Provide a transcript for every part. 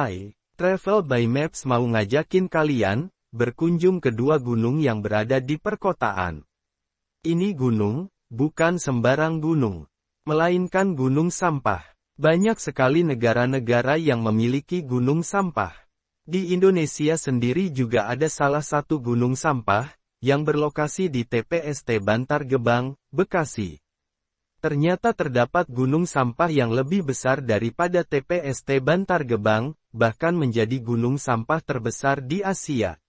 Hai, Travel by Maps mau ngajakin kalian berkunjung ke dua gunung yang berada di perkotaan. Ini gunung, bukan sembarang gunung, melainkan gunung sampah. Banyak sekali negara-negara yang memiliki gunung sampah. Di Indonesia sendiri juga ada salah satu gunung sampah, yang berlokasi di TPST Bantar Gebang, Bekasi. Ternyata terdapat gunung sampah yang lebih besar daripada TPST Bantar Gebang, bahkan menjadi gunung sampah terbesar di Asia.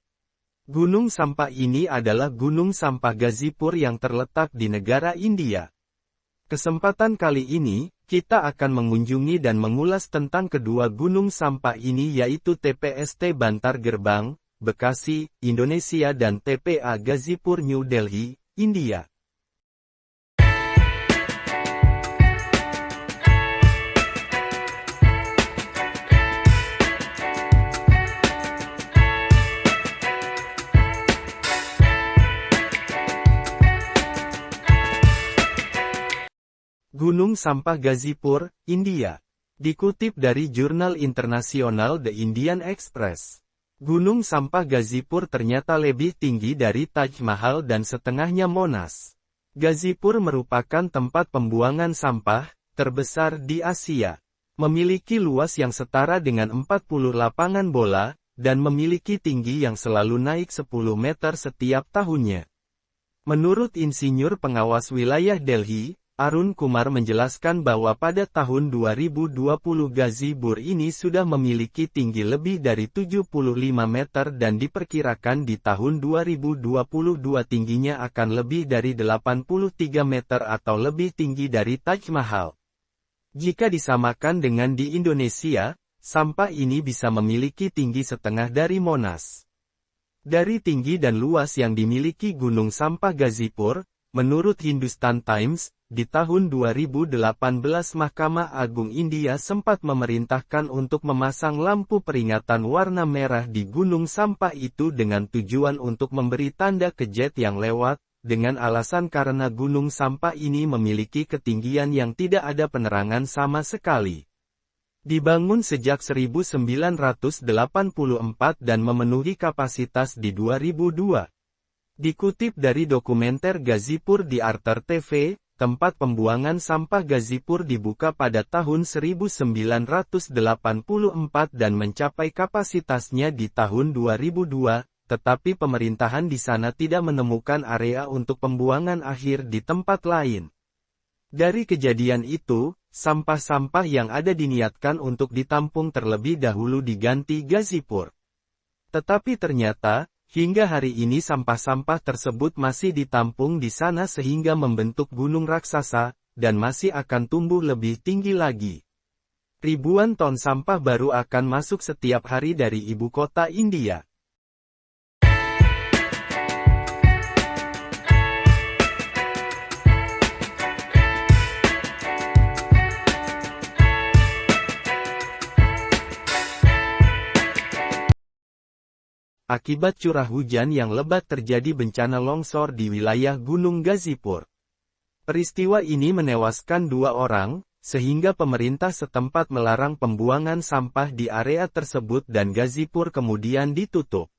Gunung sampah ini adalah Gunung Sampah Gazipur yang terletak di negara India. Kesempatan kali ini, kita akan mengunjungi dan mengulas tentang kedua gunung sampah ini yaitu TPST Bantar Gebang, Bekasi, Indonesia dan TPA Gazipur New Delhi, India. Gunung Sampah Gazipur, India. Dikutip dari jurnal internasional The Indian Express. Gunung Sampah Gazipur ternyata lebih tinggi dari Taj Mahal dan setengahnya Monas. Gazipur merupakan tempat pembuangan sampah terbesar di Asia. Memiliki luas yang setara dengan 40 lapangan bola, dan memiliki tinggi yang selalu naik 10 meter setiap tahunnya. Menurut Insinyur Pengawas Wilayah Delhi, Arun Kumar menjelaskan bahwa pada tahun 2020 Gazipur ini sudah memiliki tinggi lebih dari 75 meter dan diperkirakan di tahun 2022 tingginya akan lebih dari 83 meter atau lebih tinggi dari Taj Mahal. Jika disamakan dengan di Indonesia, sampah ini bisa memiliki tinggi setengah dari Monas. Dari tinggi dan luas yang dimiliki Gunung Sampah Gazipur, menurut Hindustan Times, di tahun 2018 Mahkamah Agung India sempat memerintahkan untuk memasang lampu peringatan warna merah di gunung sampah itu dengan tujuan untuk memberi tanda ke jet yang lewat, dengan alasan karena gunung sampah ini memiliki ketinggian yang tidak ada penerangan sama sekali. Dibangun sejak 1984 dan memenuhi kapasitas di 2002. Dikutip dari dokumenter Gazipur di Arter TV, tempat pembuangan sampah Gazipur dibuka pada tahun 1984 dan mencapai kapasitasnya di tahun 2002, tetapi pemerintahan di sana tidak menemukan area untuk pembuangan akhir di tempat lain. Dari kejadian itu, sampah-sampah yang ada diniatkan untuk ditampung terlebih dahulu diganti Gazipur. Tetapi ternyata, hingga hari ini sampah-sampah tersebut masih ditampung di sana sehingga membentuk gunung raksasa, dan masih akan tumbuh lebih tinggi lagi. Ribuan ton sampah baru akan masuk setiap hari dari ibu kota India. Akibat curah hujan yang lebat terjadi bencana longsor di wilayah Gunung Gazipur. Peristiwa ini menewaskan 2 orang, sehingga pemerintah setempat melarang pembuangan sampah di area tersebut dan Gazipur kemudian ditutup.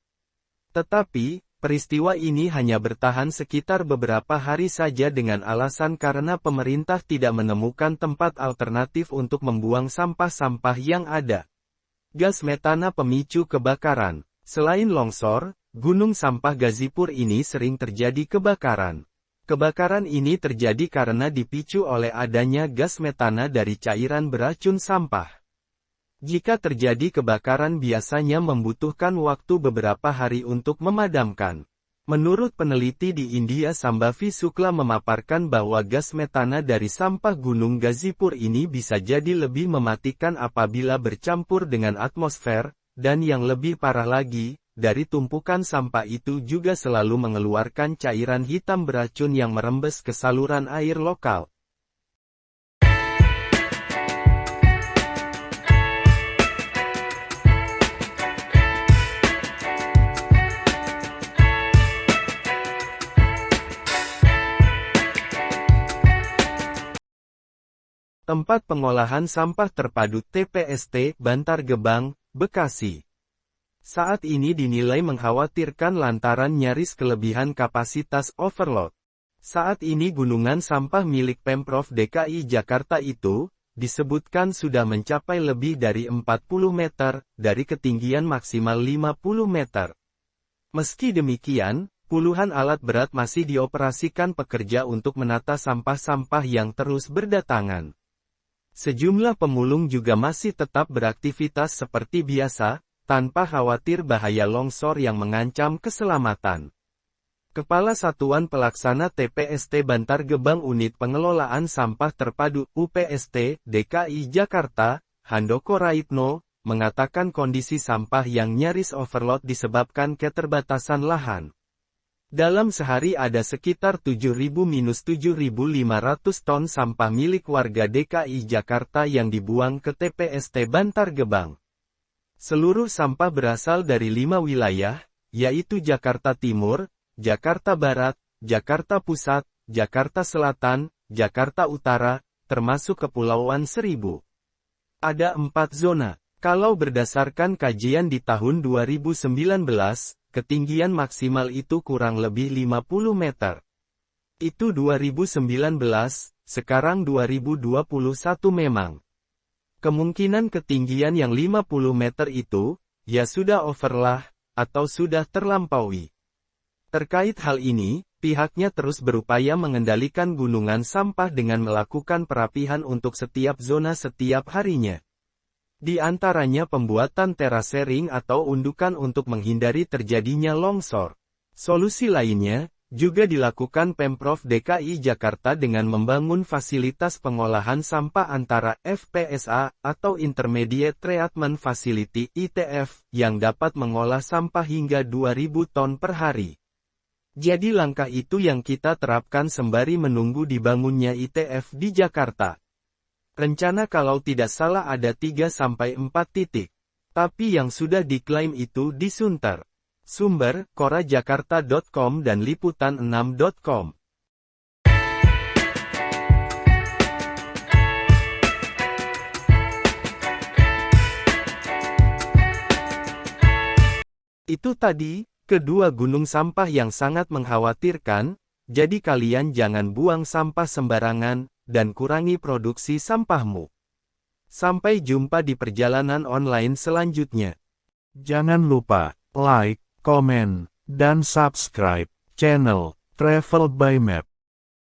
Tetapi, peristiwa ini hanya bertahan sekitar beberapa hari saja dengan alasan karena pemerintah tidak menemukan tempat alternatif untuk membuang sampah-sampah yang ada. Gas metana pemicu kebakaran. Selain longsor, gunung sampah Gazipur ini sering terjadi kebakaran. Kebakaran ini terjadi karena dipicu oleh adanya gas metana dari cairan beracun sampah. Jika terjadi kebakaran biasanya membutuhkan waktu beberapa hari untuk memadamkan. Menurut peneliti di India Sambhavi Sukla memaparkan bahwa gas metana dari sampah gunung Gazipur ini bisa jadi lebih mematikan apabila bercampur dengan atmosfer. Dan yang lebih parah lagi, dari tumpukan sampah itu juga selalu mengeluarkan cairan hitam beracun yang merembes ke saluran air lokal. Tempat pengolahan sampah terpadu TPST Bantar Gebang, Bekasi. Saat ini dinilai mengkhawatirkan lantaran nyaris kelebihan kapasitas overload. Saat ini gunungan sampah milik Pemprov DKI Jakarta itu, disebutkan sudah mencapai lebih dari 40 meter, dari ketinggian maksimal 50 meter. Meski demikian, puluhan alat berat masih dioperasikan pekerja untuk menata sampah-sampah yang terus berdatangan. Sejumlah pemulung juga masih tetap beraktivitas seperti biasa, tanpa khawatir bahaya longsor yang mengancam keselamatan. Kepala Satuan Pelaksana TPST Bantar Gebang Unit Pengelolaan Sampah Terpadu UPST DKI Jakarta, Handoko Raitno, mengatakan kondisi sampah yang nyaris overload disebabkan keterbatasan lahan. Dalam sehari ada sekitar 7.000–7.500 ton sampah milik warga DKI Jakarta yang dibuang ke TPST Bantar Gebang. Seluruh sampah berasal dari 5 wilayah, yaitu Jakarta Timur, Jakarta Barat, Jakarta Pusat, Jakarta Selatan, Jakarta Utara, termasuk Kepulauan Seribu. Ada 4 zona. Kalau berdasarkan kajian di tahun 2019, ketinggian maksimal itu kurang lebih 50 meter. Itu 2019, sekarang 2021 memang. Kemungkinan ketinggian yang 50 meter itu, ya sudah over lah, atau sudah terlampaui. Terkait hal ini, pihaknya terus berupaya mengendalikan gunungan sampah dengan melakukan perapihan untuk setiap zona setiap harinya. Di antaranya pembuatan terasering atau undukan untuk menghindari terjadinya longsor. Solusi lainnya, juga dilakukan Pemprov DKI Jakarta dengan membangun fasilitas pengolahan sampah antara FPSA atau Intermediate Treatment Facility (ITF) yang dapat mengolah sampah hingga 2.000 ton per hari. Jadi langkah itu yang kita terapkan sembari menunggu dibangunnya ITF di Jakarta. Rencana kalau tidak salah ada 3–4 titik. Tapi yang sudah diklaim itu di Sunter. Sumber, korajakarta.com dan liputan6.com. Itu tadi, kedua gunung sampah yang sangat mengkhawatirkan, jadi kalian jangan buang sampah sembarangan, dan kurangi produksi sampahmu. Sampai jumpa di perjalanan online selanjutnya. Jangan lupa like, komen, dan subscribe channel Travel by Map.